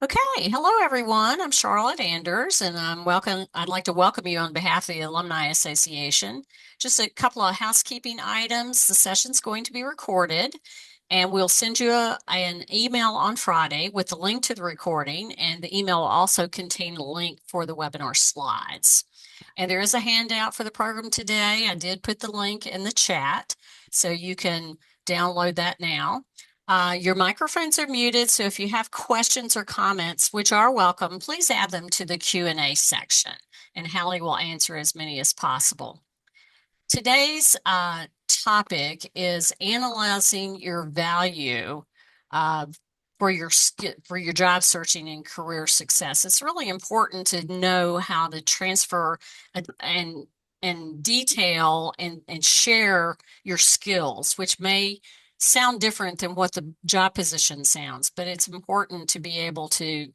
Okay, hello everyone. I'm Charlotte Anders, and I'd like to welcome you on behalf of the Alumni Association. Just a couple of housekeeping items. The session's going to be recorded, and we'll send you an email on Friday with the link to the recording, and the email will also contain a link for the webinar slides. And there is a handout for the program today. I did put the link in the chat, so you can download that now. Your microphones are muted, so if you have questions or comments, which are welcome, please add them to the Q&A section, and Hallie will answer as many as possible. Today's topic is analyzing your value uh, for your job searching and career success. It's really important to know how to transfer and detail and share your skills, which may sound different than what the job position sounds, but it's important to be able to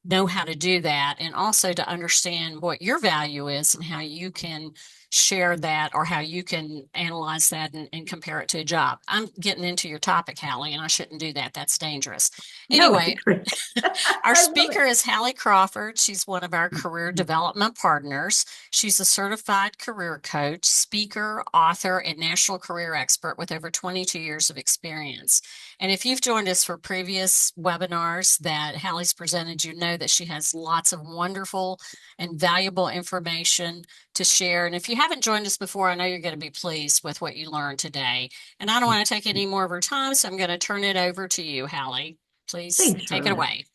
know how to do that and also to understand what your value is and how you can share that or how you can analyze that and compare it to a job. I'm getting into your topic, Hallie, and I shouldn't do that. That's dangerous. No, it's Anyway, great. our I love speaker is Hallie Crawford. She's one of our career it. development partners. She's a certified career coach, speaker, author, and national career expert with over 22 years of experience. And if you've joined us for previous webinars that Hallie's presented, you know that she has lots of wonderful and valuable information to share. And if you haven't joined us before, I know you're going to be pleased with what you learned today. And I don't want to take any more of her time, so I'm going to turn it over to you, Hallie. Please Thanks, take it Charlotte. away.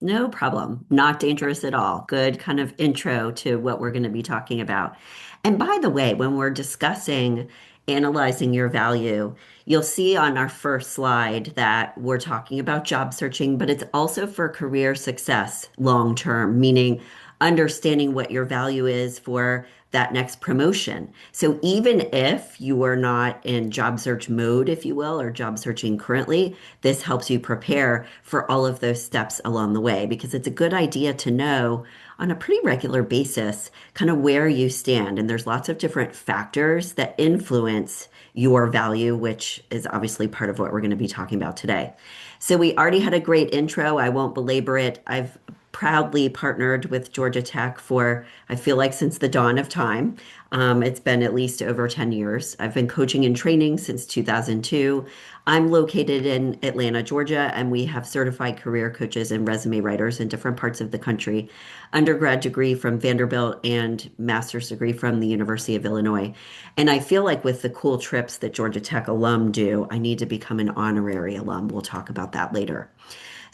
No problem. Not dangerous at all. Good kind of intro to what we're going to be talking about. And by the way, when we're discussing analyzing your value, you'll see on our first slide that we're talking about job searching, but it's also for career success long term, meaning understanding what your value is for that next promotion. So even if you are not in job search mode, if you will, or job searching currently, this helps you prepare for all of those steps along the way because it's a good idea to know on a pretty regular basis kind of where you stand. And there's lots of different factors that influence your value, which is obviously part of what we're going to be talking about today. So we already had a great intro. I won't belabor it. I've proudly partnered with Georgia Tech for, I feel like, since the dawn of time. It's been at least over 10 years. I've been coaching and training since 2002. I'm located in Atlanta, Georgia, and we have certified career coaches and resume writers in different parts of the country, undergrad degree from Vanderbilt and master's degree from the University of Illinois. And I feel like with the cool trips that Georgia Tech alum do, I need to become an honorary alum. We'll talk about that later.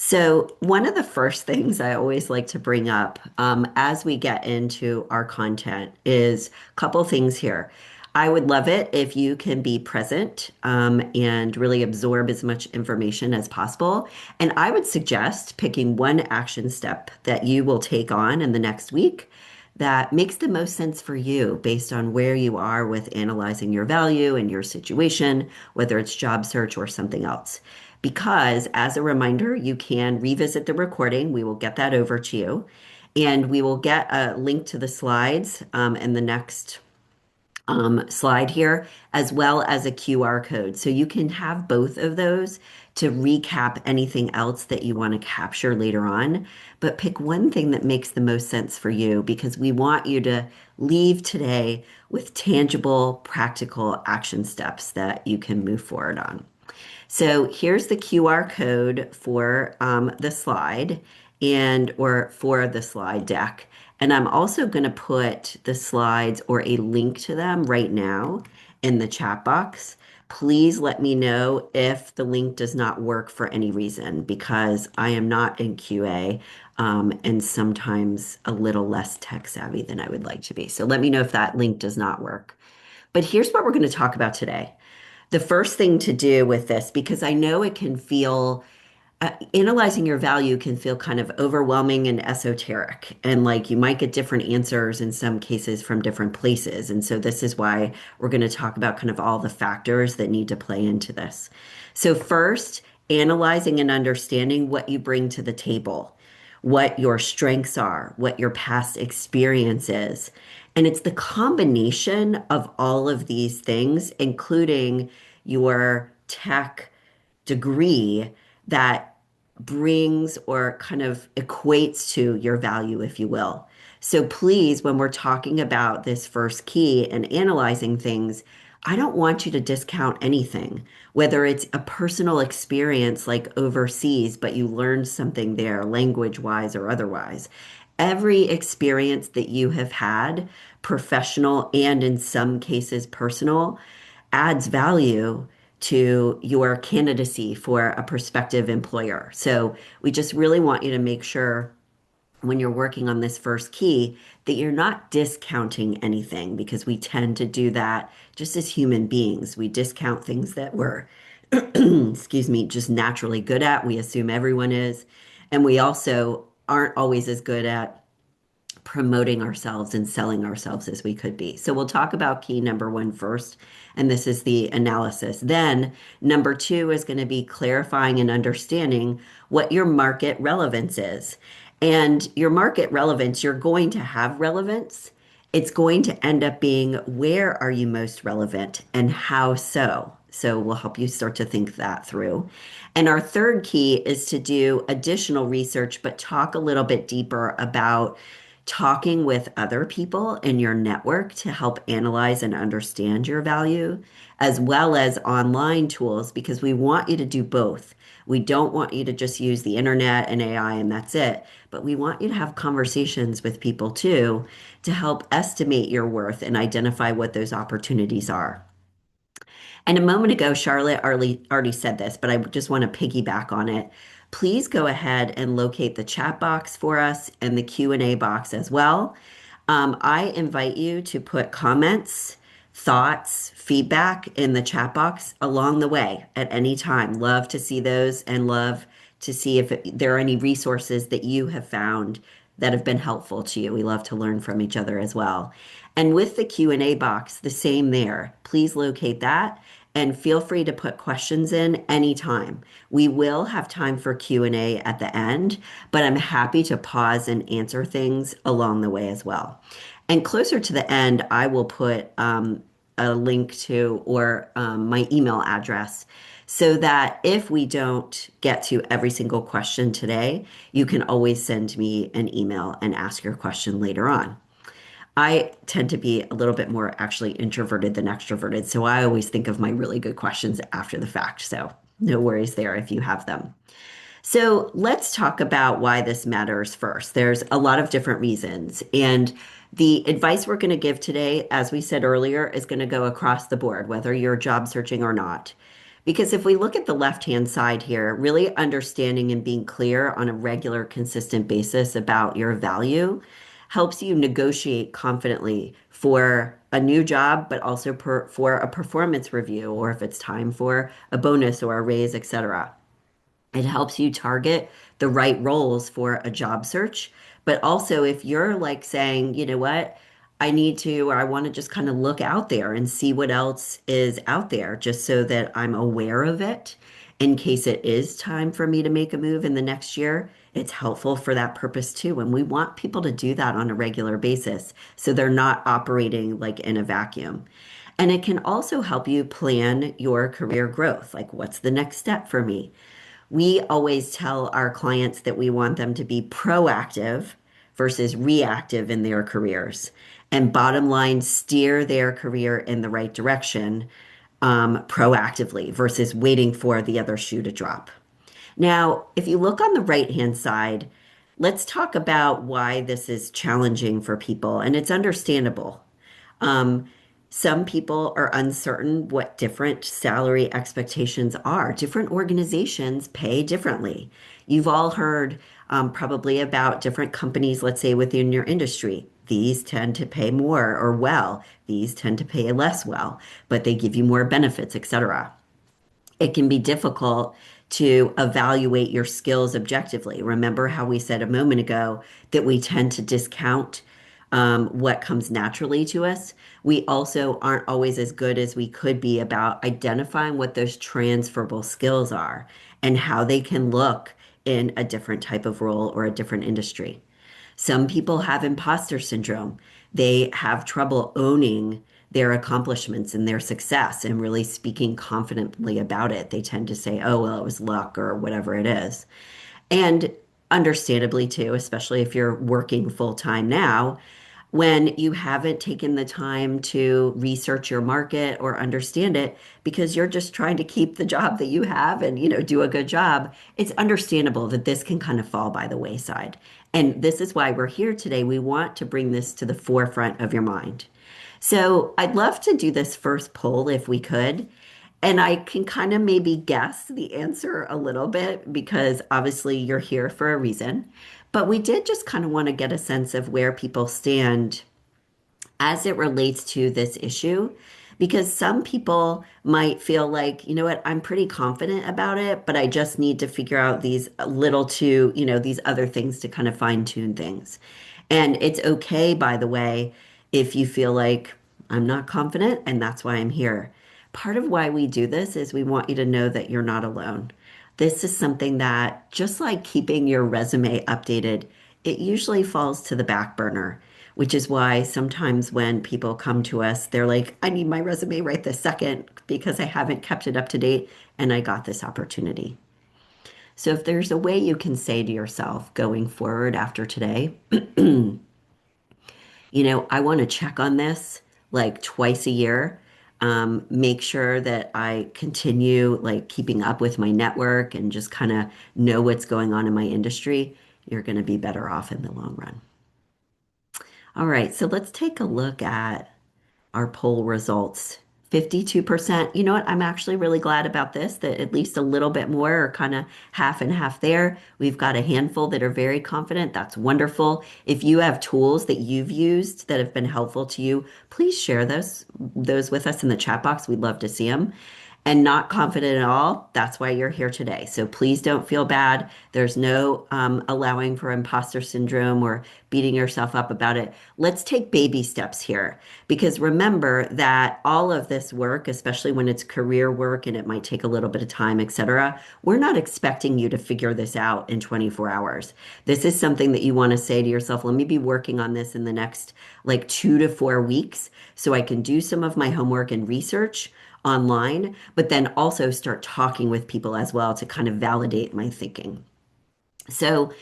So, one of the first things I always like to bring up as we get into our content is a couple things here. I would love it if you can be present and really absorb as much information as possible. And I would suggest picking one action step that you will take on in the next week that makes the most sense for you based on where you are with analyzing your value and your situation, whether it's job search or something else. Because, as a reminder, you can revisit the recording. We will get that over to you. And we will get a link to the slides in the next slide here, as well as a QR code. So you can have both of those to recap anything else that you want to capture later on. But pick one thing that makes the most sense for you because we want you to leave today with tangible, practical action steps that you can move forward on. So here's the QR code for the slide and or for the slide deck. And I'm also going to put the slides or a link to them right now in the chat box. Please let me know if the link does not work for any reason because I am not in QA and sometimes a little less tech savvy than I would like to be. So let me know if that link does not work. But here's what we're going to talk about today. The first thing to do with this, because I know it can feel, analyzing your value can feel kind of overwhelming and esoteric. And like you might get different answers in some cases from different places. And so this is why we're going to talk about kind of all the factors that need to play into this. So, first, analyzing and understanding what you bring to the table, what your strengths are, what your past experience is. And it's the combination of all of these things, including your tech degree, that brings or kind of equates to your value, if you will. So please, when we're talking about this first key and analyzing things, I don't want you to discount anything, whether it's a personal experience like overseas, but you learned something there, language wise or otherwise. Every experience that you have had, professional and in some cases personal, adds value to your candidacy for a prospective employer. So we just really want you to make sure when you're working on this first key that you're not discounting anything because we tend to do that just as human beings. We discount things that we're, excuse me, just naturally good at. We assume everyone is. And we also aren't always as good at promoting ourselves and selling ourselves as we could be. So we'll talk about key number one first, and this is the analysis. Then number two is going to be clarifying and understanding what your market relevance is. And your market relevance, you're going to have relevance. It's going to end up being where are you most relevant and how so? So we'll help you start to think that through. And our third key is to do additional research, but talk a little bit deeper about talking with other people in your network to help analyze and understand your value, as well as online tools, because we want you to do both. We don't want you to just use the internet and AI and that's it, but we want you to have conversations with people too to help estimate your worth and identify what those opportunities are. And a moment ago, Charlotte already said this, but I just want to piggyback on it. Please go ahead and locate the chat box for us and the Q&A box as well. I invite you to put comments, thoughts, feedback in the chat box along the way at any time. Love to see those and love to see if there are any resources that you have found that have been helpful to you. We love to learn from each other as well. And with the Q&A box, the same there. Please locate that and feel free to put questions in anytime. We will have time for Q&A at the end, but I'm happy to pause and answer things along the way as well. And closer to the end, I will put a link to or my email address so that if we don't get to every single question today, you can always send me an email and ask your question later on. I tend to be a little bit more actually introverted than extroverted. So I always think of my really good questions after the fact. So no worries there if you have them. So let's talk about why this matters first. There's a lot of different reasons. And the advice we're going to give today, as we said earlier, is going to go across the board, whether you're job searching or not. Because if we look at the left-hand side here, really understanding and being clear on a regular, consistent basis about your value helps you negotiate confidently for a new job, but also for a performance review, or if it's time for a bonus or a raise, etc. It helps you target the right roles for a job search. But also, if you're like saying, you know what, I need to, or I want to just kind of look out there and see what else is out there, just so that I'm aware of it in case it is time for me to make a move in the next year. It's helpful for that purpose too. And we want people to do that on a regular basis so they're not operating like in a vacuum. And it can also help you plan your career growth. Like, what's the next step for me? We always tell our clients that we want them to be proactive versus reactive in their careers. And bottom line, steer their career in the right direction proactively versus waiting for the other shoe to drop. Now, if you look on the right-hand side, let's talk about why this is challenging for people, and it's understandable. Um, some people are uncertain what different salary expectations are. Different organizations pay differently. You've all heard probably about different companies, let's say within your industry. These tend to pay more or well. These tend to pay less well, but they give you more benefits, etc. It can be difficult to evaluate your skills objectively. Remember how we said a moment ago that we tend to discount what comes naturally to us? We also aren't always as good as we could be about identifying what those transferable skills are and how they can look in a different type of role or a different industry. Some people have imposter syndrome. They have trouble owning their accomplishments and their success and really speaking confidently about it. They tend to say, oh, well, it was luck or whatever it is. And understandably, too, especially if you're working full time now, when you haven't taken the time to research your market or understand it because you're just trying to keep the job that you have and, do a good job, it's understandable that this can kind of fall by the wayside. And this is why we're here today. We want to bring this to the forefront of your mind. So I'd love to do this first poll if we could. And I can kind of maybe guess the answer a little bit because obviously you're here for a reason. But we did just kind of want to get a sense of where people stand as it relates to this issue. Because some people might feel like, you know what, I'm pretty confident about it, but I just need to figure out these little two, these other things to kind of fine tune things. And it's okay, by the way, if you feel like I'm not confident and that's why I'm here. Part of why we do this is we want you to know that you're not alone. This is something that, just like keeping your resume updated, it usually falls to the back burner, which is why sometimes when people come to us, they're like, I need my resume right this second because I haven't kept it up to date and I got this opportunity. So if there's a way you can say to yourself going forward after today, I want to check on this like twice a year. Make sure that I continue like keeping up with my network and just kind of know what's going on in my industry. You're going to be better off in the long run. All right, so let's take a look at our poll results. 52%. You know what? I'm actually really glad about this, that at least a little bit more are kind of half and half there. We've got a handful that are very confident. That's wonderful. If you have tools that you've used that have been helpful to you, please share those with us in the chat box. We'd love to see them. And not confident at all, that's why you're here today. So please don't feel bad. There's no allowing for imposter syndrome or beating yourself up about it. Let's take baby steps here because remember that all of this work, especially when it's career work and it might take a little bit of time, etc., we're not expecting you to figure this out in 24 hours. This is something that you want to say to yourself, let me be working on this in the next like 2 to 4 weeks so I can do some of my homework and research online, but then also start talking with people as well to kind of validate my thinking. So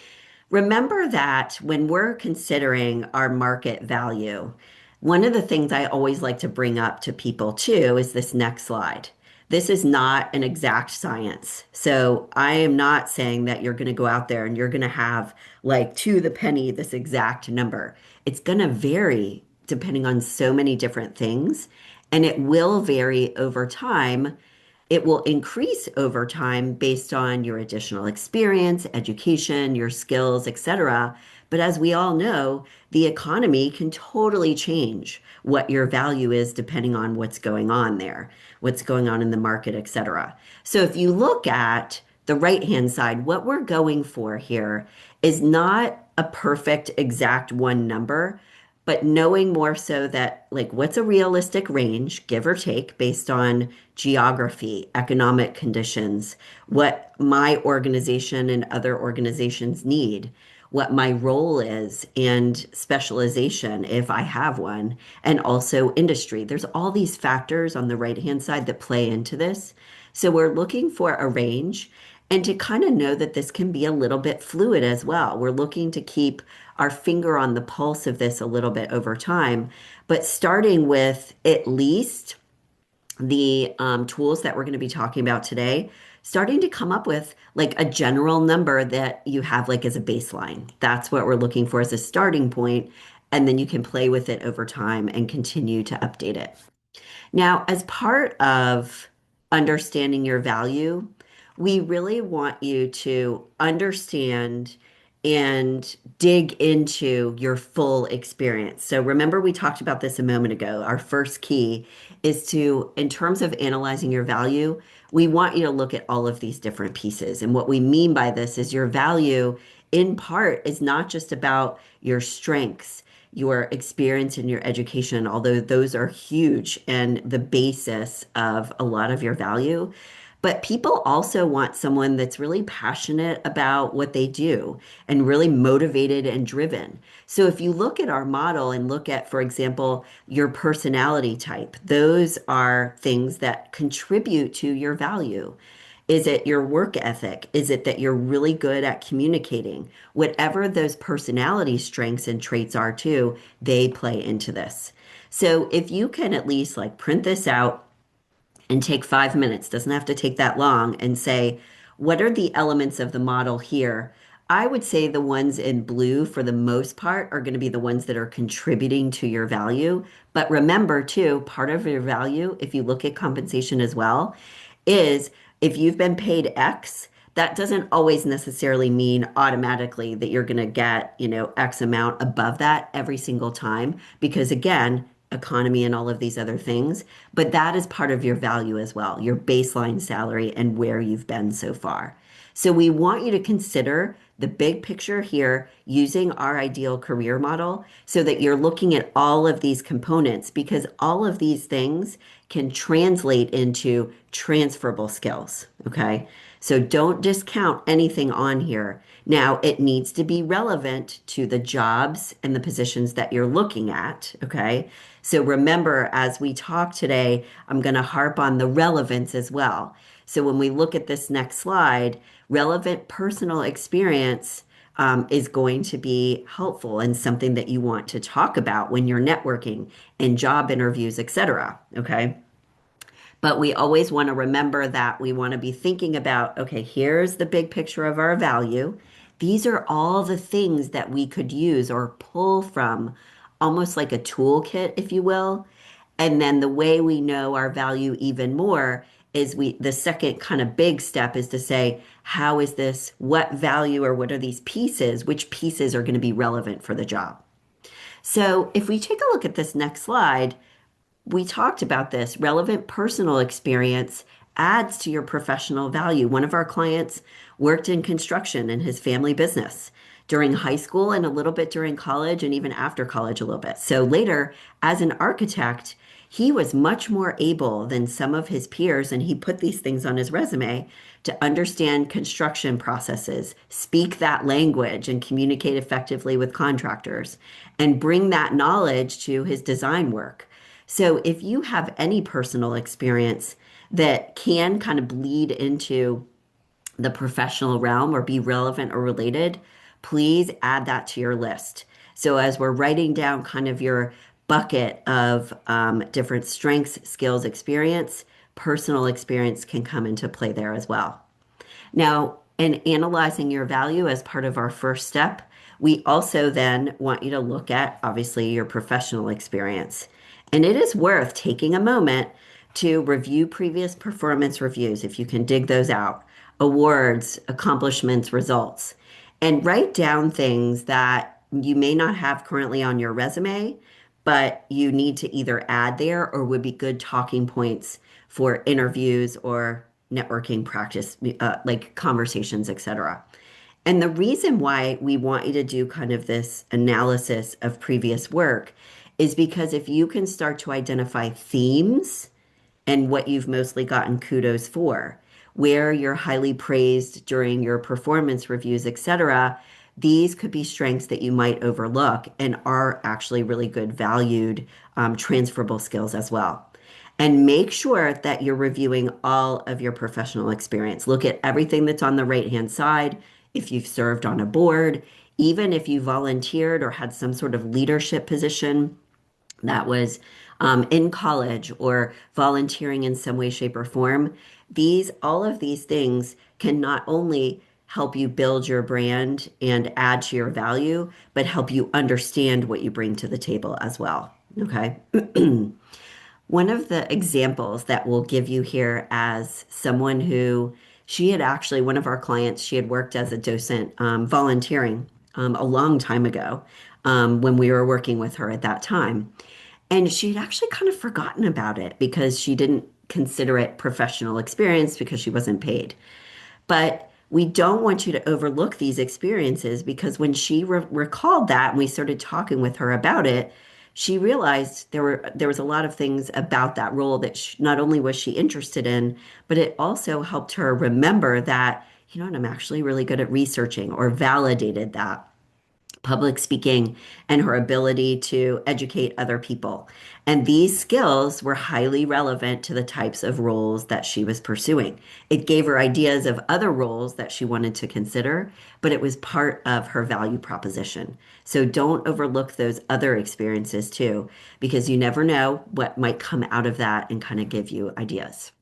remember that when we're considering our market value, one of the things I always like to bring up to people too is this next slide. This is not an exact science. So I am not saying that you're going to go out there and you're going to have like to the penny this exact number. It's going to vary depending on so many different things, and it will vary over time. It will increase over time based on your additional experience, education, your skills, etc. But as we all know, the economy can totally change what your value is depending on what's going on there, what's going on in the market, etc. So if you look at the right-hand side, what we're going for here is not a perfect exact one number, but knowing more so that like what's a realistic range, give or take, based on geography, economic conditions, what my organization and other organizations need, what my role is and specialization if I have one, and also industry. There's all these factors on the right-hand side that play into this. So we're looking for a range and to kind of know that this can be a little bit fluid as well. We're looking to keep our finger on the pulse of this a little bit over time, but starting with at least the tools that we're going to be talking about today, starting to come up with like a general number that you have like as a baseline. That's what we're looking for as a starting point, and then you can play with it over time and continue to update it. Now, as part of understanding your value, we really want you to understand and dig into your full experience. So remember, we talked about this a moment ago. Our first key is to, in terms of analyzing your value, we want you to look at all of these different pieces. And what we mean by this is your value, in part, is not just about your strengths, your experience and your education, although those are huge and the basis of a lot of your value. But people also want someone that's really passionate about what they do and really motivated and driven. So if you look at our model and look at, for example, your personality type, those are things that contribute to your value. Is it your work ethic? Is it that you're really good at communicating? Whatever those personality strengths and traits are too, they play into this. So if you can at least like print this out and take 5 minutes, doesn't have to take that long, and say, what are the elements of the model here? I would say the ones in blue, for the most part, are going to be the ones that are contributing to your value. But remember, too, part of your value, if you look at compensation as well, is if you've been paid X, that doesn't always necessarily mean automatically that you're going to get, X amount above that every single time. Because again, economy and all of these other things, but that is part of your value as well, your baseline salary and where you've been so far. So we want you to consider the big picture here using our ideal career model so that you're looking at all of these components because all of these things can translate into transferable skills. Okay. So don't discount anything on here. Now, it needs to be relevant to the jobs and the positions that you're looking at. Okay. So remember, as we talk today, I'm going to harp on the relevance as well. So when we look at this next slide, relevant personal experience is going to be helpful and something that you want to talk about when you're networking and job interviews, etc. Okay. But we always want to remember that we want to be thinking about, okay, here's the big picture of our value. These are all the things that we could use or pull from, almost like a toolkit, if you will. And then the way we know our value even more is the second kind of big step is to say, how is this, what value or what are these pieces, which pieces are going to be relevant for the job? So if we take a look at this next slide, we talked about this. Relevant personal experience adds to your professional value. One of our clients worked in construction in his family business during high school and a little bit during college and even after college a little bit. So later, as an architect, he was much more able than some of his peers, and he put these things on his resume to understand construction processes, speak that language, and communicate effectively with contractors, and bring that knowledge to his design work. So if you have any personal experience that can kind of bleed into the professional realm or be relevant or related, please add that to your list. So as we're writing down kind of your bucket of different strengths, skills, experience, personal experience can come into play there as well. Now, in analyzing your value as part of our first step, we also then want you to look at obviously your professional experience. And it is worth taking a moment to review previous performance reviews if you can dig those out, awards, accomplishments, results, and write down things that you may not have currently on your resume, but you need to either add there or would be good talking points for interviews or networking practice, like conversations, etc. And the reason why we want you to do kind of this analysis of previous work is because if you can start to identify themes and what you've mostly gotten kudos for, where you're highly praised during your performance reviews, etc., these could be strengths that you might overlook and are actually really good, valued, transferable skills as well. And make sure that you're reviewing all of your professional experience. Look at everything that's on the right-hand side. If you've served on a board, even if you volunteered or had some sort of leadership position, that was in college or volunteering in some way, shape, or form. All of these things can not only help you build your brand and add to your value, but help you understand what you bring to the table as well. Okay. One of the examples that we'll give you here as someone who she had actually, one of our clients, she had worked as a docent volunteering a long time ago when we were working with her at that time. And she'd actually kind of forgotten about it because she didn't consider it professional experience because she wasn't paid. But we don't want you to overlook these experiences because when she recalled that and we started talking with her about it, she realized there was a lot of things about that role that not only was she interested in, but it also helped her remember that, you know what, I'm actually really good at researching or validated that public speaking, and her ability to educate other people. And these skills were highly relevant to the types of roles that she was pursuing. It gave her ideas of other roles that she wanted to consider, but it was part of her value proposition. So don't overlook those other experiences too, because you never know what might come out of that and kind of give you ideas.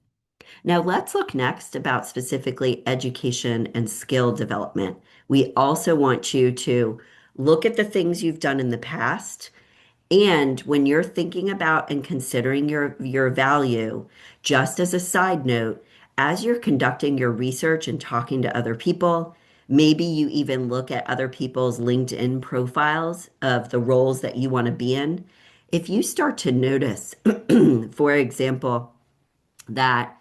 Now, let's look next about specifically education and skill development. We also want you to look at the things you've done in the past. And when you're thinking about and considering your value, just as a side note, as you're conducting your research and talking to other people, maybe you even look at other people's LinkedIn profiles of the roles that you want to be in. If you start to notice, for example, that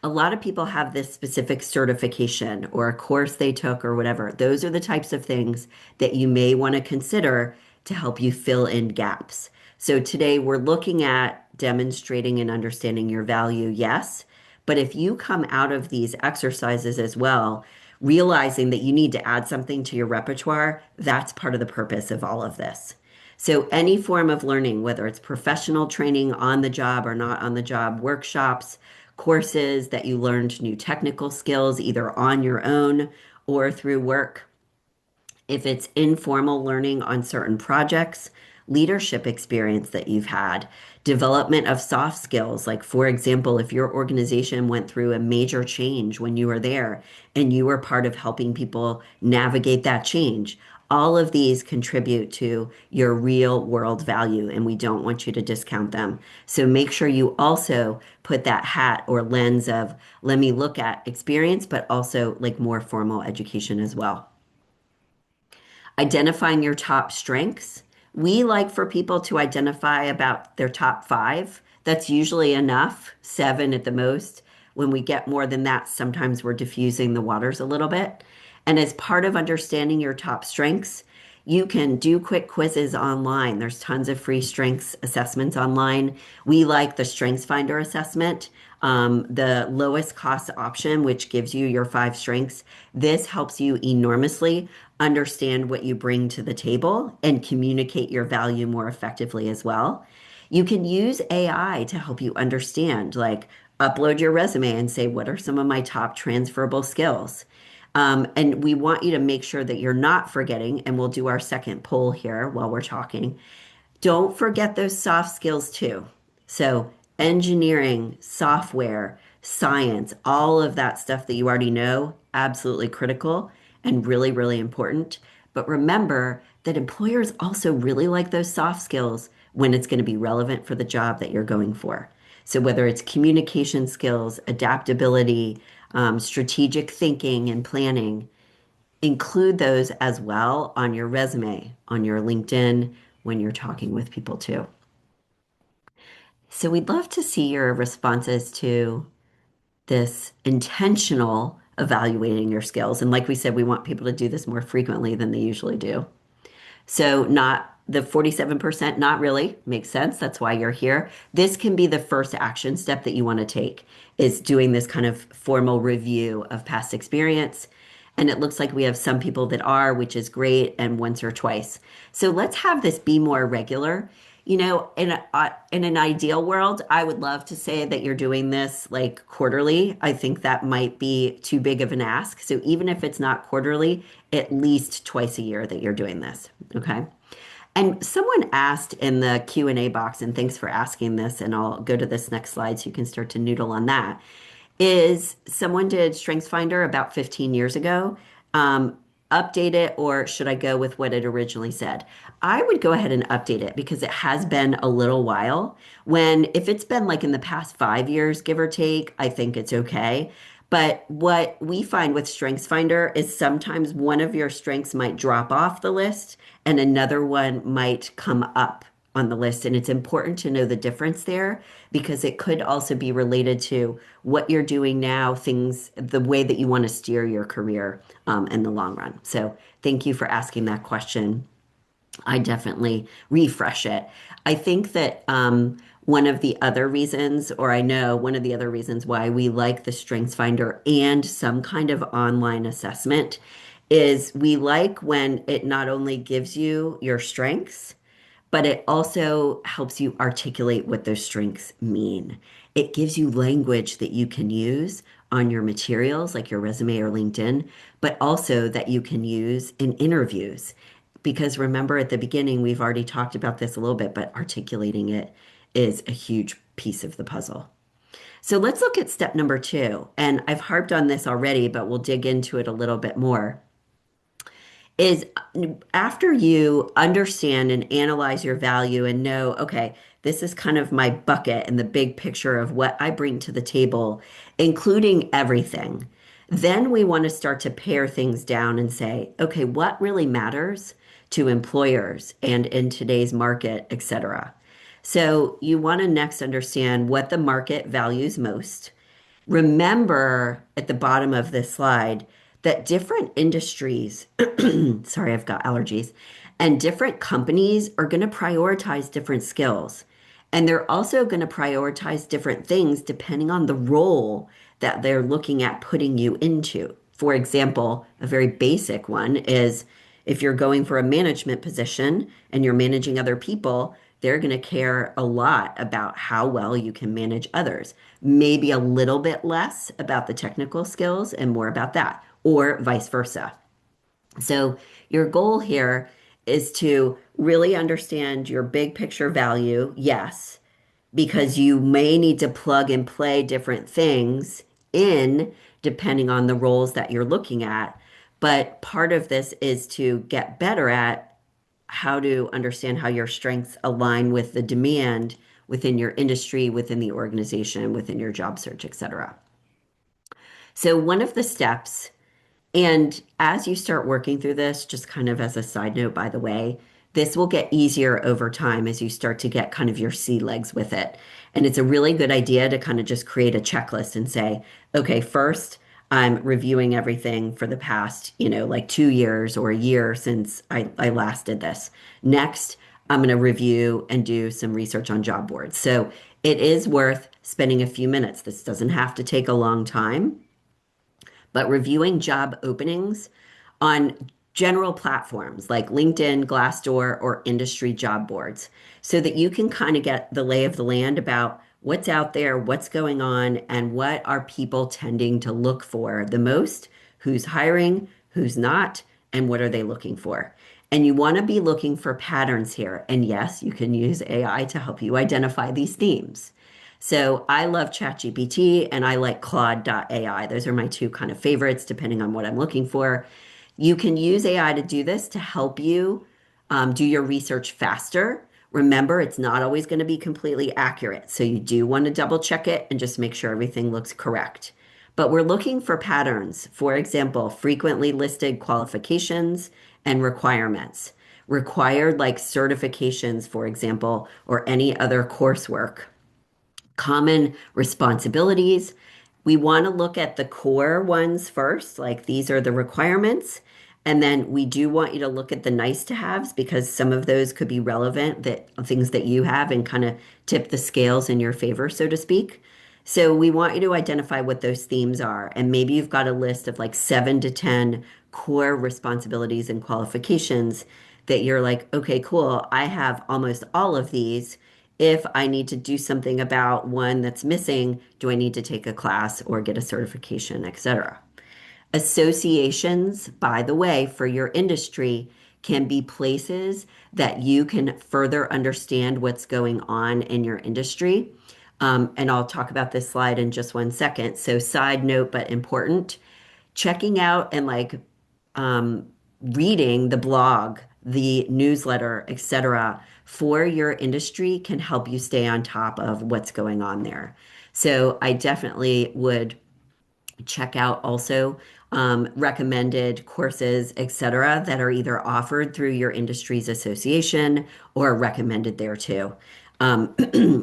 a lot of people have this specific certification or a course they took or whatever. Those are the types of things that you may want to consider to help you fill in gaps. So today we're looking at demonstrating and understanding your value, yes. But if you come out of these exercises as well, realizing that you need to add something to your repertoire, that's part of the purpose of all of this. So, any form of learning, whether it's professional training on the job or not on the job, workshops, courses that you learned new technical skills either on your own or through work, if it's informal learning on certain projects, leadership experience that you've had, development of soft skills. Like, for example, if your organization went through a major change when you were there and you were part of helping people navigate that change, all of these contribute to your real world value, and we don't want you to discount them. So make sure you also put that hat or lens of let me look at experience, but also like more formal education as well. Identifying your top strengths. We like for people to identify about their top five. That's usually enough, seven at the most. When we get more than that, sometimes we're diffusing the waters a little bit. And as part of understanding your top strengths, you can do quick quizzes online. There's tons of free strengths assessments online. We like the Strengths Finder assessment, the lowest cost option, which gives you your five strengths. This helps you enormously understand what you bring to the table and communicate your value more effectively as well. You can use AI to help you understand, like upload your resume and say, what are some of my top transferable skills? And we want you to make sure that you're not forgetting, and we'll do our second poll here while we're talking. Don't forget those soft skills too. So, engineering, software, science, all of that stuff that you already know, absolutely critical and really, really important. But remember that employers also really like those soft skills when it's going to be relevant for the job that you're going for. So, whether it's communication skills, adaptability, strategic thinking, and planning, include those as well on your resume, on your LinkedIn, when you're talking with people too. So we'd love to see your responses to this intentional evaluating your skills. And like we said, we want people to do this more frequently than they usually do. So not the 47%, not really makes sense. That's why you're here. This can be the first action step that you want to take is doing this kind of formal review of past experience. And it looks like we have some people that are, which is great, and once or twice. So let's have this be more regular. In an ideal world, I would love to say that you're doing this like quarterly. I think that might be too big of an ask. So even if it's not quarterly, at least twice a year that you're doing this. Okay. And someone asked in the Q&A box, and thanks for asking this, and I'll go to this next slide so you can start to noodle on that is someone did StrengthsFinder about 15 years ago. Update it, or should I go with what it originally said? I would go ahead and update it because it has been a little while. When, if it's been like in the past 5 years, give or take, I think it's okay. But what we find with StrengthsFinder is sometimes one of your strengths might drop off the list and another one might come up on the list. And it's important to know the difference there because it could also be related to what you're doing now, things, the way that you want to steer your career in the long run. So thank you for asking that question. I definitely refresh it. I think that one of the other reasons, or I know one of the other reasons why we like the Strengths Finder and some kind of online assessment is we like when it not only gives you your strengths, but it also helps you articulate what those strengths mean. It gives you language that you can use on your materials, like your resume or LinkedIn, but also that you can use in interviews. Because remember, at the beginning, we've already talked about this a little bit, but articulating it is a huge piece of the puzzle. So let's look at step number two. And I've harped on this already, but we'll dig into it a little bit more is after you understand and analyze your value and know, okay, this is kind of my bucket and the big picture of what I bring to the table, including everything. Then we want to start to pare things down and say, okay, what really matters to employers and in today's market, et cetera. So you want to next understand what the market values most. Remember at the bottom of this slide that different industries, sorry, I've got allergies, and different companies are going to prioritize different skills. And they're also going to prioritize different things depending on the role that they're looking at putting you into. For example, a very basic one is if you're going for a management position and you're managing other people, they're going to care a lot about how well you can manage others. Maybe a little bit less about the technical skills and more about that, or vice versa. So, your goal here is to really understand your big picture value, yes, because you may need to plug and play different things in depending on the roles that you're looking at. But part of this is to get better at how to understand how your strengths align with the demand within your industry, within the organization, within your job search, et cetera. So, one of the steps and as you start working through this, just kind of as a side note, by the way, this will get easier over time as you start to get kind of your sea legs with it. And it's a really good idea to kind of just create a checklist and say, okay, first, I'm reviewing everything for the past, like 2 years or a year since I last did this. Next, I'm going to review and do some research on job boards. So it is worth spending a few minutes. This doesn't have to take a long time, but reviewing job openings on general platforms like LinkedIn, Glassdoor, or industry job boards so that you can kind of get the lay of the land about what's out there, what's going on, and what are people tending to look for the most, who's hiring, who's not, and what are they looking for. And you want to be looking for patterns here. And yes, you can use AI to help you identify these themes. So I love ChatGPT and I like Claude.ai. Those are my two kind of favorites, depending on what I'm looking for. You can use AI to do this to help you do your research faster. Remember, it's not always going to be completely accurate. So you do want to double check it and just make sure everything looks correct. But we're looking for patterns. For example, frequently listed qualifications and requirements. Required like certifications, for example, or any other coursework, common responsibilities. We want to look at the core ones first, like these are the requirements. And then we do want you to look at the nice to haves because some of those could be relevant, that things that you have and kind of tip the scales in your favor, so to speak. So we want you to identify what those themes are. And maybe you've got a list of like 7 to 10 core responsibilities and qualifications that you're like, okay, cool. I have almost all of these. If I need to do something about one that's missing, do I need to take a class or get a certification, et cetera? Associations, by the way, for your industry can be places that you can further understand what's going on in your industry. And I'll talk about this slide in just 1 second. So, side note, but important, checking out and um, reading the blog, the newsletter, etc., for your industry can help you stay on top of what's going on there. So I definitely would check out also recommended courses, etc., that are either offered through your industry's association or recommended there too. Um,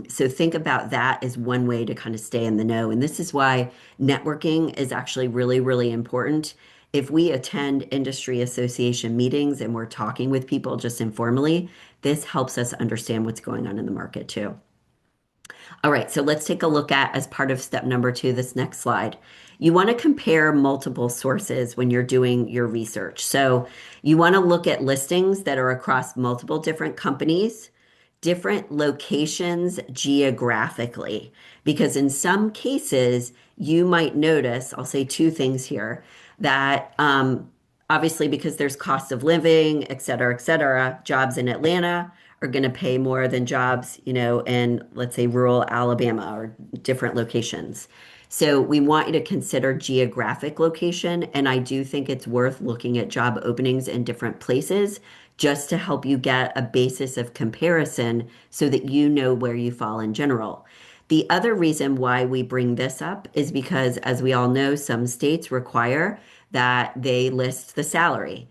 so think about that as one way to kind of stay in the know. And this is why networking is actually really, really important. If we attend industry association meetings and we're talking with people just informally, this helps us understand what's going on in the market too. All right, so let's take a look at as part of step number two, this next slide. You want to compare multiple sources when you're doing your research. So you want to look at listings that are across multiple different companies, different locations geographically, because in some cases, you might notice, I'll say two things here, that obviously because there's cost of living, et cetera, jobs in Atlanta are going to pay more than jobs, in let's say rural Alabama or different locations. So we want you to consider geographic location, and I do think it's worth looking at job openings in different places just to help you get a basis of comparison so that you know where you fall in general. The other reason why we bring this up is because, as we all know, some states require that they list the salary.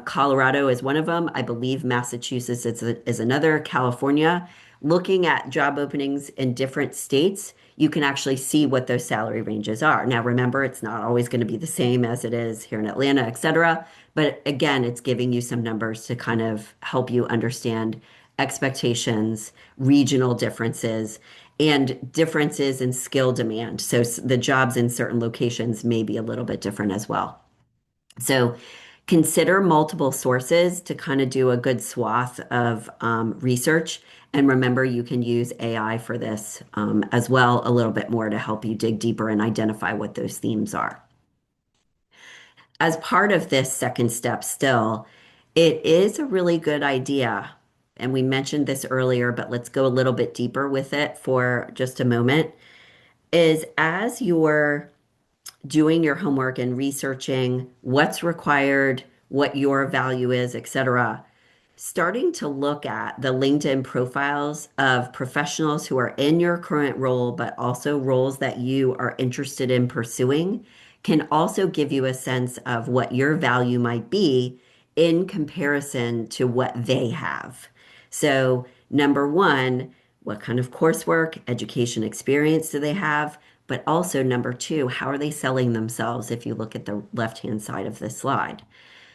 Colorado is one of them. I believe Massachusetts is another. California. Looking at job openings in different states, you can actually see what those salary ranges are. Now, remember, it's not always going to be the same as it is here in Atlanta, et cetera. But again, it's giving you some numbers to kind of help you understand expectations, regional differences, and differences in skill demand. So the jobs in certain locations may be a little bit different as well. So consider multiple sources to kind of do a good swath of research. And remember, you can use AI for this as well, a little bit more to help you dig deeper and identify what those themes are. As part of this second step, still, it is a really good idea. And we mentioned this earlier, but let's go a little bit deeper with it for just a moment. Is as you're doing your homework and researching what's required, what your value is, et cetera, starting to look at the LinkedIn profiles of professionals who are in your current role, but also roles that you are interested in pursuing, can also give you a sense of what your value might be in comparison to what they have. So, number one, what kind of coursework, education experience do they have? But also, number two, how are they selling themselves if you look at the left-hand side of this slide?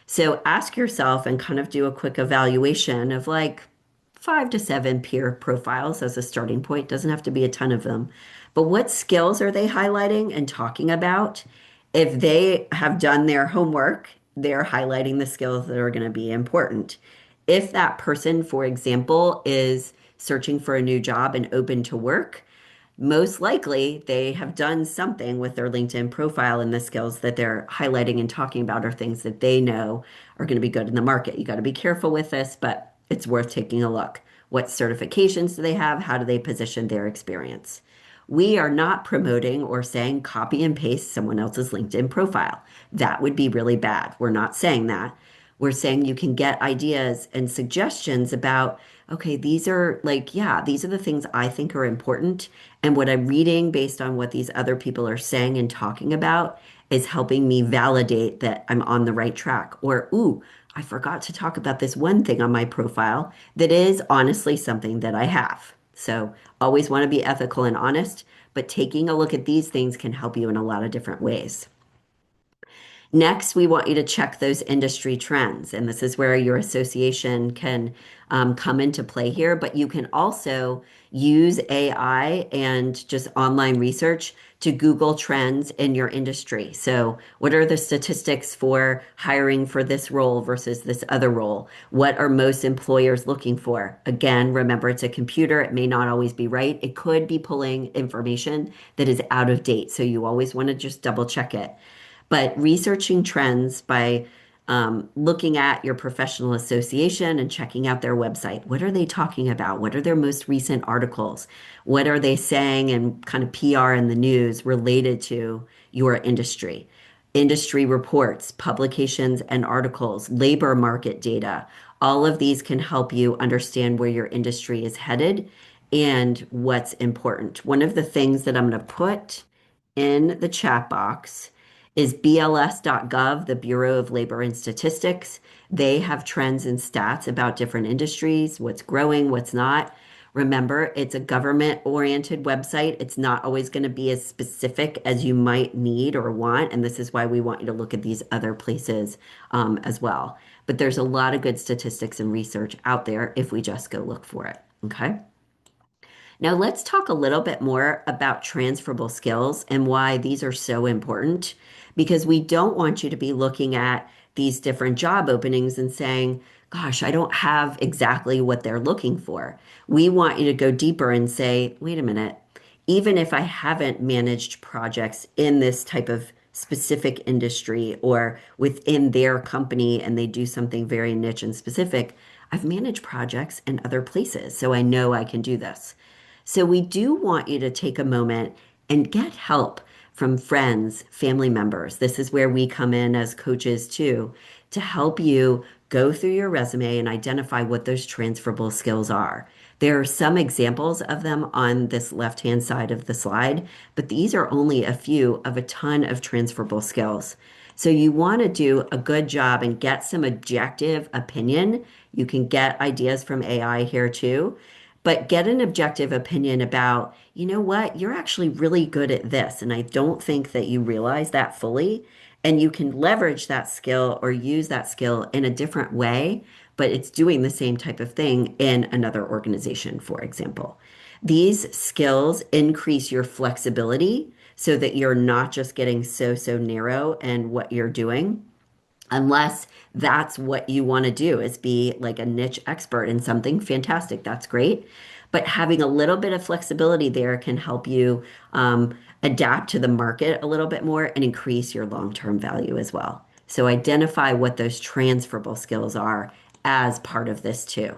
So ask yourself and kind of do a quick evaluation of like 5 to 7 peer profiles as a starting point. Doesn't have to be a ton of them. But what skills are they highlighting and talking about? If they have done their homework, they're highlighting the skills that are going to be important. If that person, for example, is searching for a new job and open to work, most likely they have done something with their LinkedIn profile, and the skills that they're highlighting and talking about are things that they know are going to be good in the market. You got to be careful with this, but it's worth taking a look. What certifications do they have? How do they position their experience? We are not promoting or saying copy and paste someone else's LinkedIn profile. That would be really bad. We're not saying that. We're saying you can get ideas and suggestions about, okay, these are like, yeah, these are the things I think are important. And what I'm reading based on what these other people are saying and talking about is helping me validate that I'm on the right track. Or, ooh, I forgot to talk about this one thing on my profile that is honestly something that I have. So always want to be ethical and honest, but taking a look at these things can help you in a lot of different ways. Next, we want you to check those industry trends. And this is where your association can come into play here. But you can also use AI and just online research to Google trends in your industry. So, what are the statistics for hiring for this role versus this other role? What are most employers looking for? Again, remember it's a computer. It may not always be right. It could be pulling information that is out of date. So, you always want to just double check it. But researching trends by looking at your professional association and checking out their website. What are they talking about? What are their most recent articles? What are they saying and kind of PR in the news related to your industry? Industry reports, publications and articles, labor market data. All of these can help you understand where your industry is headed and what's important. One of the things that I'm going to put in the chat box is BLS.gov, the Bureau of Labor and Statistics. They have trends and stats about different industries, what's growing, what's not. Remember, it's a government-oriented website. It's not always going to be as specific as you might need or want, and this is why we want you to look at these other places as well. But there's a lot of good statistics and research out there if we just go look for it. Okay. Now, let's talk a little bit more about transferable skills and why these are so important because we don't want you to be looking at these different job openings and saying, gosh, I don't have exactly what they're looking for. We want you to go deeper and say, wait a minute, even if I haven't managed projects in this type of specific industry or within their company and they do something very niche and specific, I've managed projects in other places, so I know I can do this. So we do want you to take a moment and get help from friends, family members. This is where we come in as coaches too, to help you go through your resume and identify what those transferable skills are. There are some examples of them on this left-hand side of the slide, but these are only a few of a ton of transferable skills. So you want to do a good job and get some objective opinion. You can get ideas from AI here too, but get an objective opinion about, you know what, you're actually really good at this. And I don't think that you realize that fully. And you can leverage that skill or use that skill in a different way, but it's doing the same type of thing in another organization, for example. These skills increase your flexibility so that you're not just getting so narrow in what you're doing unless that's what you want to do is be like a niche expert in something fantastic, that's great, but having a little bit of flexibility there can help you adapt to the market a little bit more and increase your long-term value as well. So identify what those transferable skills are as part of this too.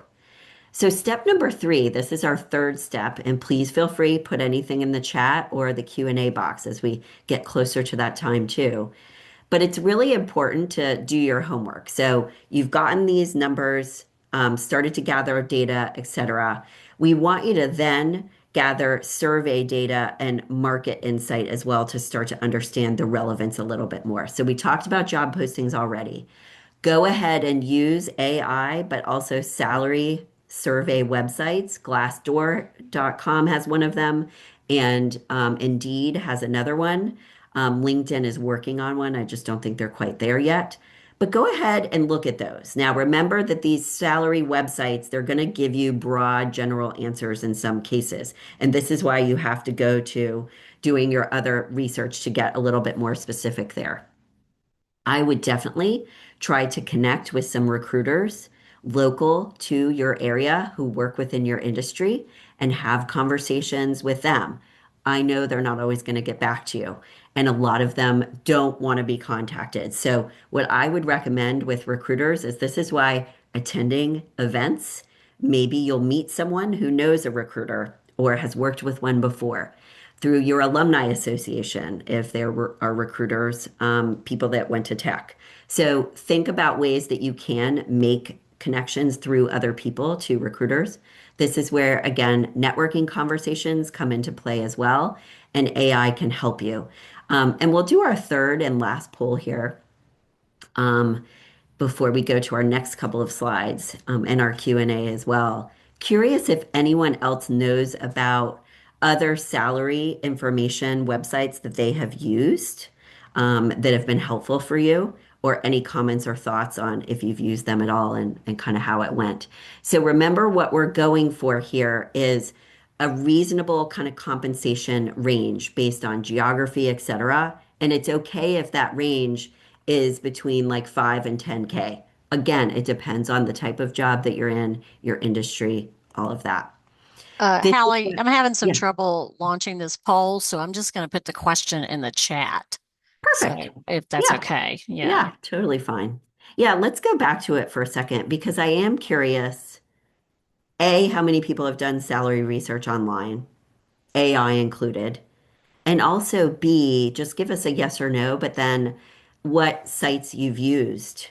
So step number 3, this is our third step, and please feel free put anything in the chat or the Q&A box as we get closer to that time too. But it's really important to do your homework. So you've gotten these numbers, started to gather data, et cetera. We want you to then gather survey data and market insight as well to start to understand the relevance a little bit more. So we talked about job postings already. Go ahead and use AI, but also salary survey websites. Glassdoor.com has one of them, and Indeed has another one. LinkedIn is working on one. I just don't think they're quite there yet. But go ahead and look at those. Now, remember that these salary websites, they're going to give you broad general answers in some cases. And this is why you have to go to doing your other research to get a little bit more specific there. I would definitely try to connect with some recruiters local to your area who work within your industry and have conversations with them. I know they're not always going to get back to you, and a lot of them don't want to be contacted. So, what I would recommend with recruiters is this is why attending events, maybe you'll meet someone who knows a recruiter or has worked with one before through your alumni association, if there are recruiters, people that went to tech. So think about ways that you can make connections through other people to recruiters. This is where, again, networking conversations come into play as well, and AI can help you. And we'll do our third and last poll here. Before we go to our next couple of slides and our Q&A as well. Curious if anyone else knows about other salary information websites that they have used that have been helpful for you, or any comments or thoughts on if you've used them at all and kind of how it went. So remember what we're going for here is a reasonable kind of compensation range based on geography, et cetera. And it's okay if that range is between like 5 and 10K. Again, it depends on the type of job that you're in, your industry, all of that. This is Hallie, what, I'm having some yeah, trouble launching this poll, so I'm just going to put the question in the chat. perfect. So if that's Yeah, okay. Yeah. yeah, totally fine. Yeah, let's go back to it for a second because I am curious, A, how many people have done salary research online, AI included, and also B, just give us a yes or no, but then what sites you've used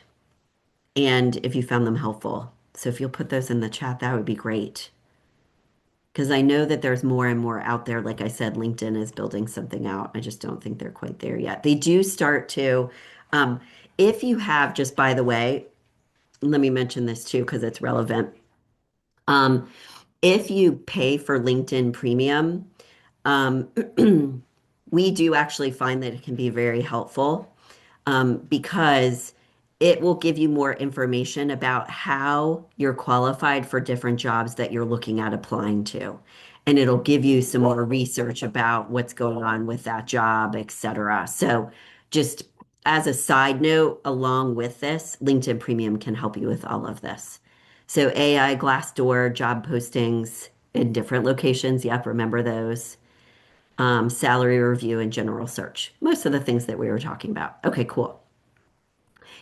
and if you found them helpful. So if you'll put those in the chat, that would be great. Because I know that there's more and more out there. Like I said, LinkedIn is building something out. I just don't think they're quite there yet. They do start to, um, if you have, just by the way, let me mention this too, because it's relevant. Um, if you pay for LinkedIn Premium, um, we do actually find that it can be very helpful because it will give you more information about how you're qualified for different jobs that you're looking at applying to. and it'll give you some more research about what's going on with that job, et cetera. So just as a side note, along with this, LinkedIn Premium can help you with all of this. So AI, Glassdoor, job postings in different locations. Yep, remember those. Salary review and general search. Most of the things that we were talking about. Okay, cool.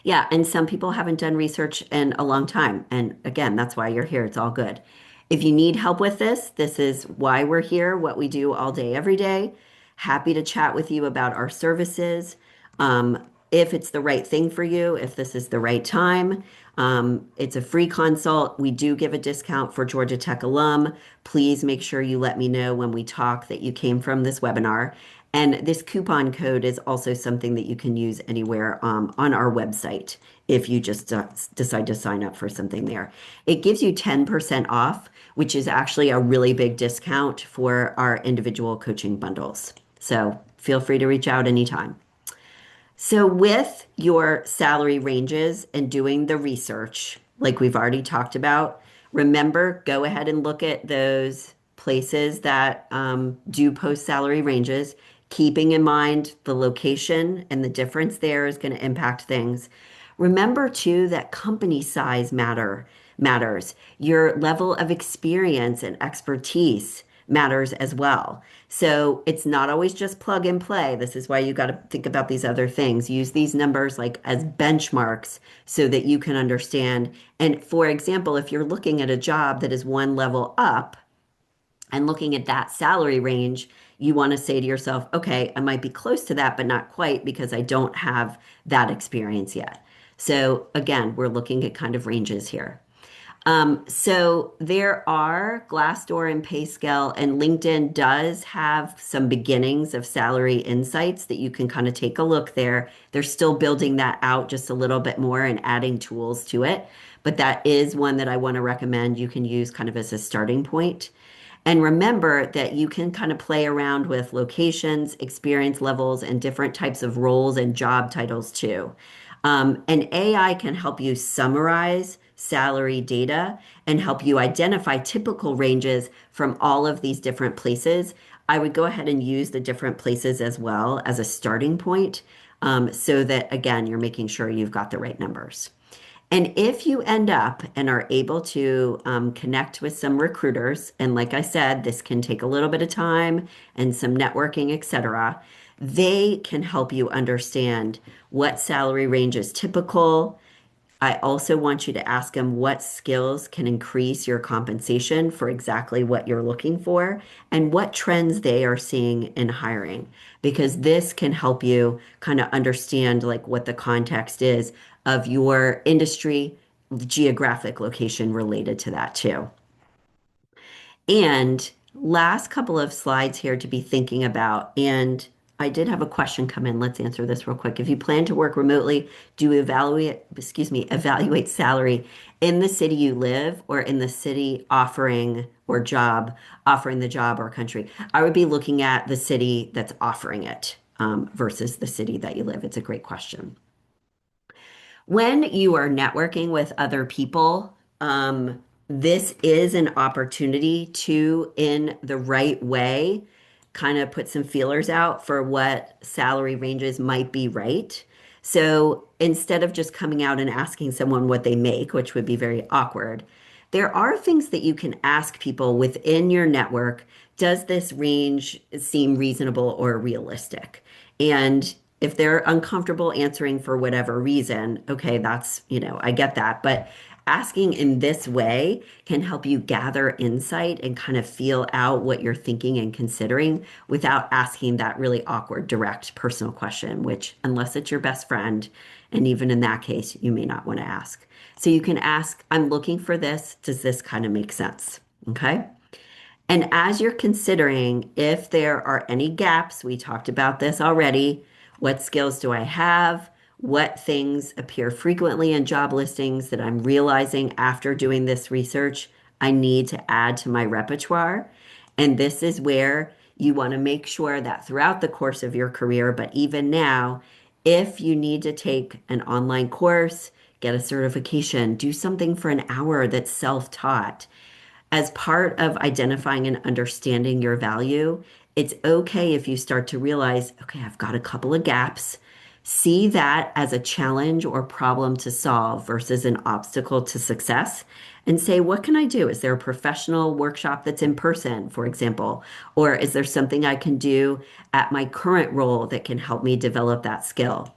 Yeah, and some people haven't done research in a long time. And again, that's why you're here. It's all good. If you need help with this, this is why we're here, what we do all day, every day. Happy to chat with you about our services. If it's the right thing for you, if this is the right time. It's a free consult. We do give a discount for Georgia Tech alum. Please make sure you let me know when we talk that you came from this webinar. And this coupon code is also something that you can use anywhere on our website if you just decide to sign up for something there. It gives you 10% off, which is actually a really big discount for our individual coaching bundles. So feel free to reach out anytime. So, with your salary ranges and doing the research, like we've already talked about, remember, go ahead and look at those places that do post salary ranges, keeping in mind the location and the difference there is going to impact things. Remember too that company size matters. Your level of experience and expertise matters as well. So it's not always just plug and play. This is why you got to think about these other things. Use these numbers like as benchmarks so that you can understand. And for example, if you're looking at a job that is one level up and looking at that salary range, you want to say to yourself, okay, I might be close to that, but not quite because I don't have that experience yet. So again, we're looking at kind of ranges here. So there are Glassdoor and PayScale, and LinkedIn does have some beginnings of salary insights that you can kind of take a look there. They're still building that out just a little bit more and adding tools to it. But that is one that I want to recommend you can use kind of as a starting point. And remember that you can kind of play around with locations, experience levels, and different types of roles and job titles too. And AI can help you summarize salary data and help you identify typical ranges from all of these different places. I would go ahead and use the different places as well as a starting point so that, again, you're making sure you've got the right numbers. And if you end up and are able to connect with some recruiters, and like I said, this can take a little bit of time and some networking, et cetera, they can help you understand what salary range is typical. I also want you to ask them what skills can increase your compensation for exactly what you're looking for and what trends they are seeing in hiring, because this can help you kind of understand like what the context is of your industry, geographic location related to that too. And last couple of slides here to be thinking about. And I did have a question come in. Let's answer this real quick. If you plan to work remotely, do you evaluate salary in the city you live or in the city offering the job or country? I would be looking at the city that's offering it versus the city that you live. It's a great question. When you are networking with other people, this is an opportunity to, in the right way, kind of put some feelers out for what salary ranges might be right. So instead of just coming out and asking someone what they make, which would be very awkward, there are things that you can ask people within your network. Does this range seem reasonable or realistic? And if they're uncomfortable answering for whatever reason, okay, I get that. But asking in this way can help you gather insight and kind of feel out what you're thinking and considering without asking that really awkward, direct personal question, which, unless it's your best friend, and even in that case, you may not want to ask. So you can ask, I'm looking for this. Does this kind of make sense? Okay. And as you're considering if there are any gaps, we talked about this already. What skills do I have? What things appear frequently in job listings that I'm realizing after doing this research I need to add to my repertoire? And this is where you want to make sure that throughout the course of your career, but even now, if you need to take an online course, get a certification, do something for an hour that's self-taught. as part of identifying and understanding your value, it's okay if you start to realize, okay, I've got a couple of gaps. See that as a challenge or problem to solve versus an obstacle to success. And say, what can I do? Is there a professional workshop that's in person, for example? Or is there something I can do at my current role that can help me develop that skill?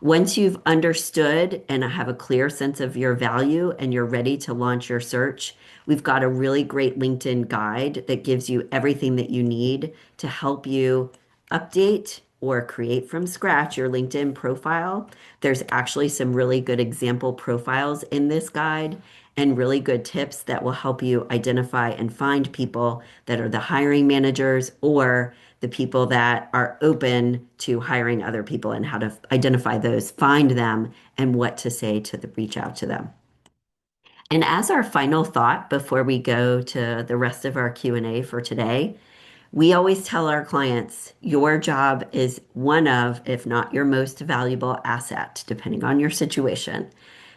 Once you've understood and have a clear sense of your value and you're ready to launch your search, we've got a really great LinkedIn guide that gives you everything that you need to help you update or create from scratch your LinkedIn profile. There's actually some really good example profiles in this guide and really good tips that will help you identify and find people that are the hiring managers or the people that are open to hiring other people and how to identify those, find them, and what to say to reach out to them. And as our final thought before we go to the rest of our Q&A for today, we always tell our clients your job is one of, if not your most valuable asset, depending on your situation.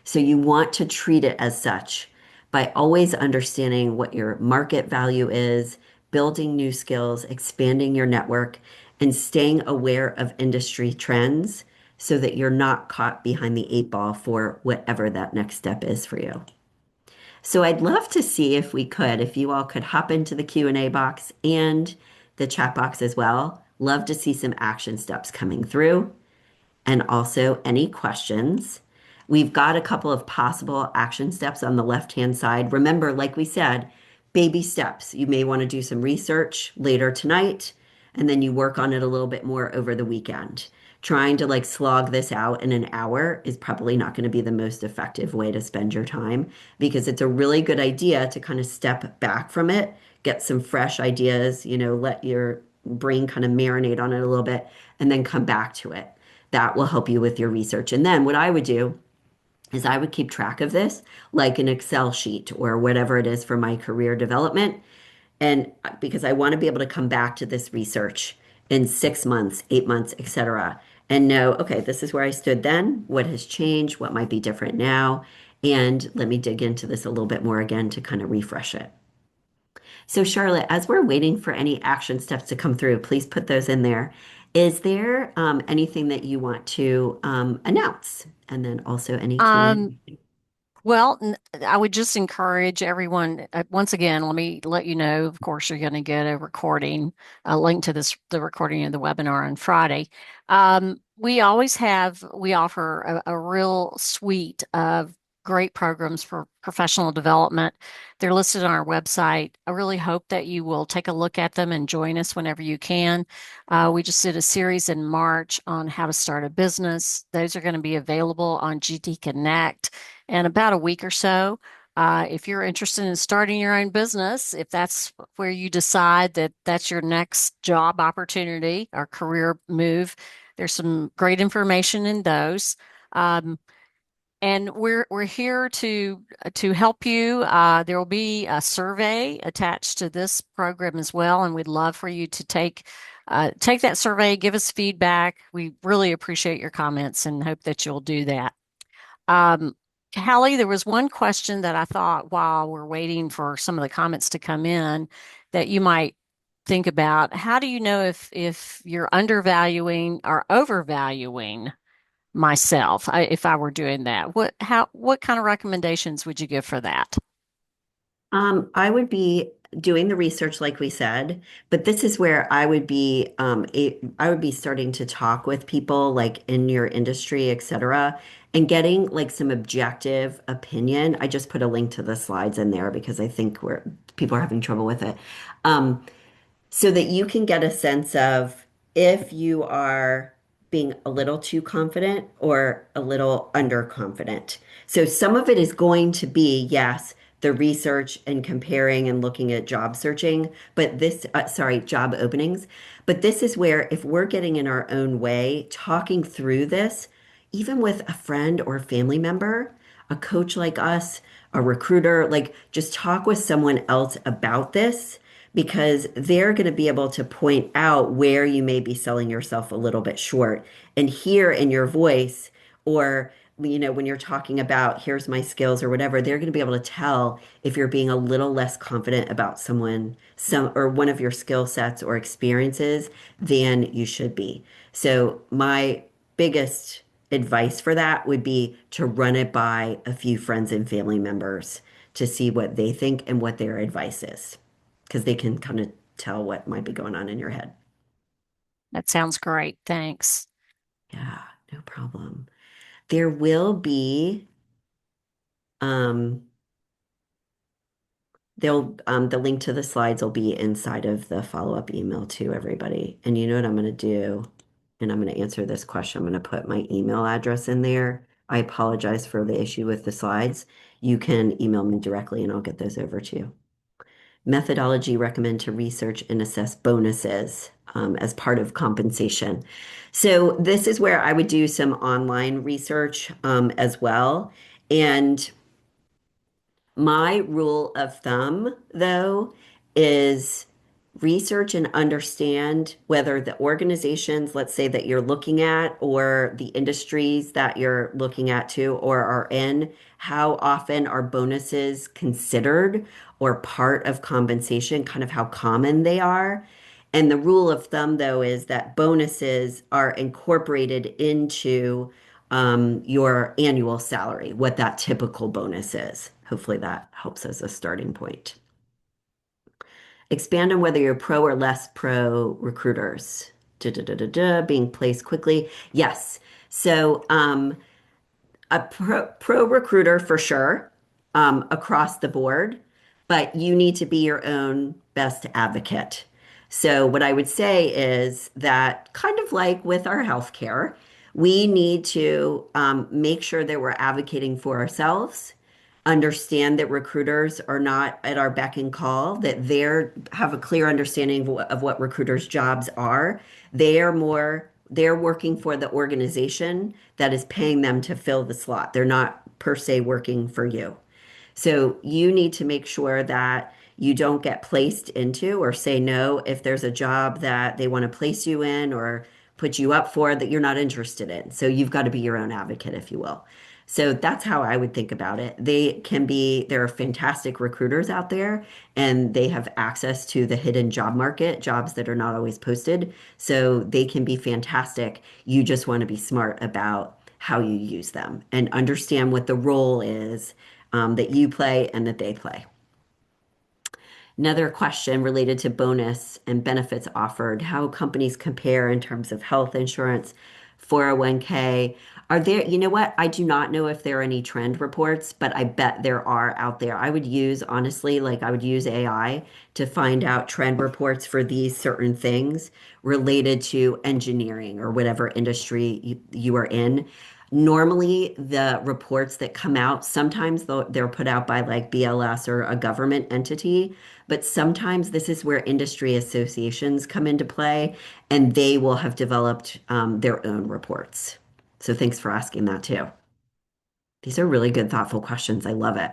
So you want to treat it as such by always understanding what your market value is, building new skills, expanding your network, and staying aware of industry trends so that you're not caught behind the eight ball for whatever that next step is for you. So I'd love to see if we could, if you all could hop into the Q&A box and the chat box as well. Love to see some action steps coming through and also any questions. We've got a couple of possible action steps on the left-hand side. Remember, like we said, baby steps. You may want to do some research later tonight, and then you work on it a little bit more over the weekend. Trying to like slog this out in an hour is probably not going to be the most effective way to spend your time because it's a really good idea to kind of step back from it, get some fresh ideas, let your brain kind of marinate on it a little bit, and then come back to it. That will help you with your research. And then what I would do is I would keep track of this like an Excel sheet or whatever it is for my career development. And because I want to be able to come back to this research in 6 months, 8 months, etc., and know, okay, this is where I stood then, what has changed, what might be different now. And let me dig into this a little bit more again to kind of refresh it. So, Charlotte, as we're waiting for any action steps to come through, please put those in there. Is there anything that you want to announce? And then also any Um, Q&A. Well, I would just encourage everyone, once again, let me let you know, of course, you're going to get a recording, a link to the recording of the webinar on Friday. We offer a real suite of great programs for professional development. They're listed on our website. I really hope that you will take a look at them and join us whenever you can. We just did a series in March on how to start a business. Those are going to be available on GT Connect in about a week or so. If you're interested in starting your own business, if that's where you decide that that's your next job opportunity or career move, there's some great information in those. Um, and we're here to help you. There will be a survey attached to this program as well, and we'd love for you to take that survey, give us feedback. We really appreciate your comments and hope that you'll do that. Um, Hallie, there was one question that I thought while we're waiting for some of the comments to come in that you might think about. How do you know if you're undervaluing or overvaluing myself if I were doing that? What kind of recommendations would you give for that? I would be doing the research like we said, but this is where I would be starting to talk with people like in your industry, et cetera, and getting like some objective opinion. I just put a link to the slides in there because I think people are having trouble with it. Um, so that you can get a sense of if you are being a little too confident or a little underconfident. So some of it is going to be, yes, the research and comparing and looking at job searching, but job openings. But this is where if we're getting in our own way, talking through this, even with a friend or a family member, a coach like us, a recruiter, like just talk with someone else about this because they're going to be able to point out where you may be selling yourself a little bit short and hear in your voice or when you're talking about here's my skills or whatever, they're going to be able to tell if you're being a little less confident about some or one of your skill sets or experiences than you should be. So my biggest advice for that would be to run it by a few friends and family members to see what they think and what their advice is, because they can kind of tell what might be going on in your head. That sounds great. Thanks. Yeah, no problem. There will be um the link to the slides will be inside of the follow-up email to everybody. And you know what I'm going to do? And I'm going to answer this question. I'm going to put my email address in there. I apologize for the issue with the slides. You can email me directly and I'll get those over to you. Methodology recommend to research and assess bonuses as part of compensation. So this is where I would do some online research as well. And my rule of thumb, though, is research and understand whether the organizations, let's say, that you're looking at, or the industries that you're looking at too, or are in, how often are bonuses considered or part of compensation, kind of how common they are. And the rule of thumb, though, is that bonuses are incorporated into your annual salary, what that typical bonus is. Hopefully that helps as a starting point. Expand on whether you're pro or less pro recruiters. Being placed quickly. Yes. So, a pro recruiter for sure, across the board, but you need to be your own best advocate. So what I would say is that kind of like with our healthcare, we need to make sure that we're advocating for ourselves, understand that recruiters are not at our beck and call, that they're have a clear understanding of what recruiters' jobs are. They're working for the organization that is paying them to fill the slot. They're not per se working for you. So you need to make sure that you don't get placed into or say no if there's a job that they want to place you in or put you up for that you're not interested in. So you've got to be your own advocate, if you will. So that's how I would think about it. There are fantastic recruiters out there and they have access to the hidden job market, jobs that are not always posted. So they can be fantastic. You just want to be smart about how you use them and understand what the role is that you play and that they play. Another question related to bonus and benefits offered, how companies compare in terms of health insurance, 401k. Are there, you know what? I do not know if there are any trend reports, but I bet there are out there. I would use, honestly, like I would use AI to find out trend reports for these certain things related to engineering or whatever industry you are in. Normally, the reports that come out, sometimes they're put out by like BLS or a government entity, but sometimes this is where industry associations come into play and they will have developed their own reports. So thanks for asking that too. These are really good, thoughtful questions. I love it.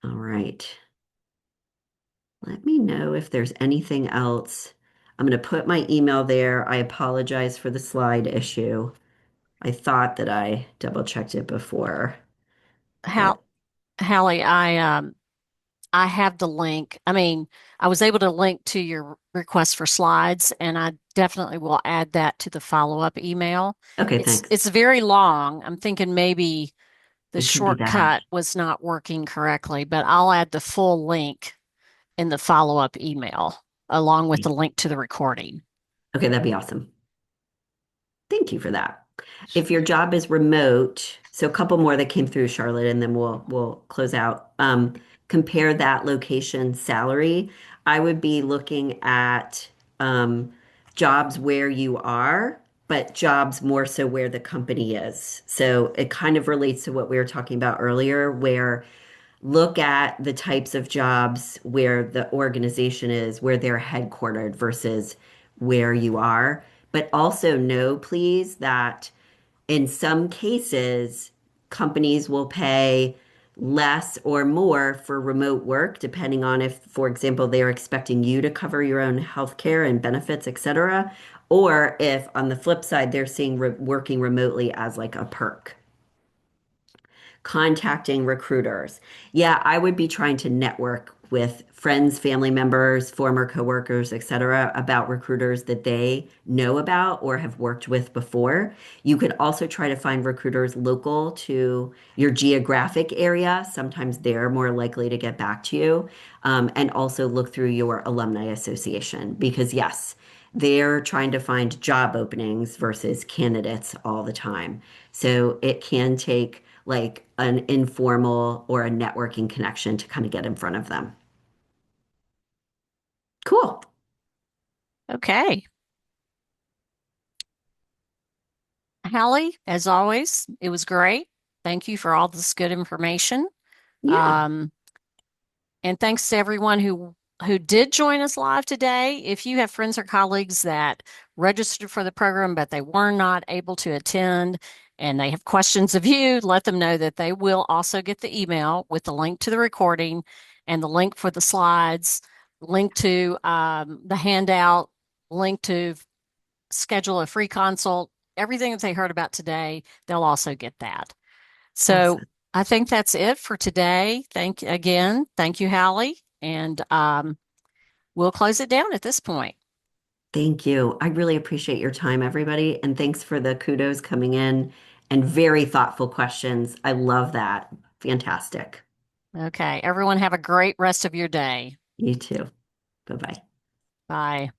All right. Let me know if there's anything else. I'm going to put my email there. I apologize for the slide issue. I thought that I double checked it before, but Hal, Hallie, I have the link. I mean, I was able to link to your request for slides, and I definitely will add that to the follow-up email. okay, It's thanks. it's very long. I'm thinking maybe the It could be that. shortcut was not working correctly, but I'll add the full link in the follow-up email along with the link to the recording. Okay, that'd be awesome. Thank you for that. If your Sure. job is remote, so a couple more that came through, Charlotte, and then we'll close out. Compare that location salary. I would be looking at jobs where you are, but jobs more so where the company is. So it kind of relates to what we were talking about earlier, where look at the types of jobs where the organization is, where they're headquartered versus where you are. But also know, please, that in some cases, companies will pay less or more for remote work, depending on if, for example, they're expecting you to cover your own health care and benefits, et cetera, or if on the flip side, they're seeing working remotely as like a perk. Contacting recruiters. Yeah, I would be trying to network with friends, family members, former coworkers, etc., about recruiters that they know about or have worked with before. You could also try to find recruiters local to your geographic area. Sometimes they're more likely to get back to you. And also look through your alumni association because, yes, they're trying to find job openings versus candidates all the time. So it can take like an informal or a networking connection to kind of get in front of them. Cool. Okay. Hallie, as always, it was great. Thank you for all this good information. Yeah, Um, and thanks to everyone who did join us live today. If you have friends or colleagues that registered for the program but they were not able to attend and they have questions of you, let them know that they will also get the email with the link to the recording and the link for the slides, link to the handout, link to schedule a free consult. Everything that they heard about today, they'll also get that. So excellent. I think that's it for today. Thank you again. Thank you, Hallie. And we'll close it down at this point. Thank you. I really appreciate your time, everybody. And thanks for the kudos coming in and very thoughtful questions. I love that. Fantastic. Okay. Everyone have a great rest of your day. You too. Bye bye. Bye.